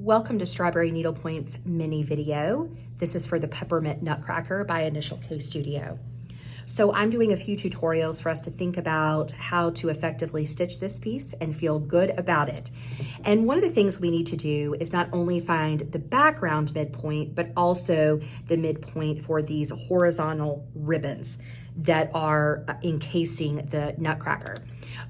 Welcome to Strawberry Needlepoint's mini video. This is for the Peppermint Nutcracker by Initial K Studio. So I'm doing a few tutorials for us to think about how to effectively stitch this piece and feel good about it. And one of the things we need to do is not only find the background midpoint, but also the midpoint for these horizontal ribbons that are encasing the Nutcracker.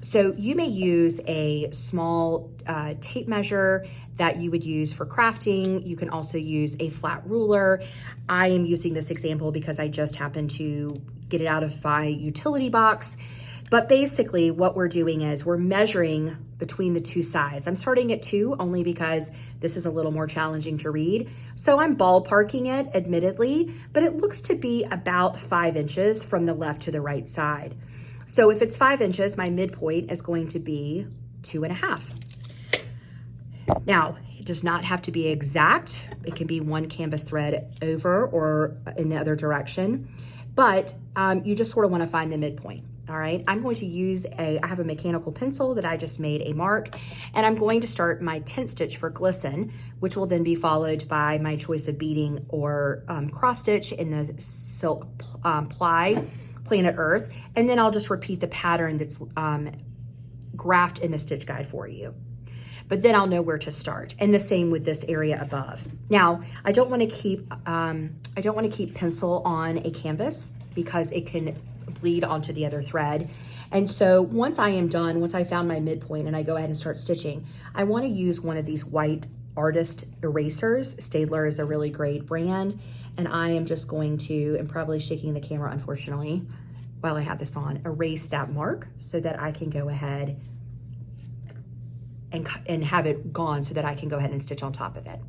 So you may use a small tape measure that you would use for crafting. You can also use a flat ruler. I am using this example because I just happened to get it out of my utility box. But basically what we're doing is we're measuring between the two sides. I'm starting at 2 only because this is a little more challenging to read. So I'm ballparking it, admittedly, but it looks to be about 5 inches from the left to the right side. So if it's 5 inches, my midpoint is going to be 2.5. Now, it does not have to be exact. It can be one canvas thread over or in the other direction, but you just sort of want to find the midpoint. All right, I'm going to use I have a mechanical pencil that I just made a mark, and I'm going to start my tent stitch for glisten, which will then be followed by my choice of beading or cross stitch in the silk ply, Planet Earth, and then I'll just repeat the pattern that's graphed in the stitch guide for you. But then I'll know where to start, and the same with this area above. Now, I don't want to keep pencil on a canvas because it can bleed onto the other thread. And so once I am done, once I found my midpoint and I go ahead and start stitching, I want to use one of these white artist erasers. Staedtler is a really great brand. And I am just going to, and probably shaking the camera unfortunately, while I have this on, erase that mark so that I can go ahead and have it gone so that I can go ahead and stitch on top of it.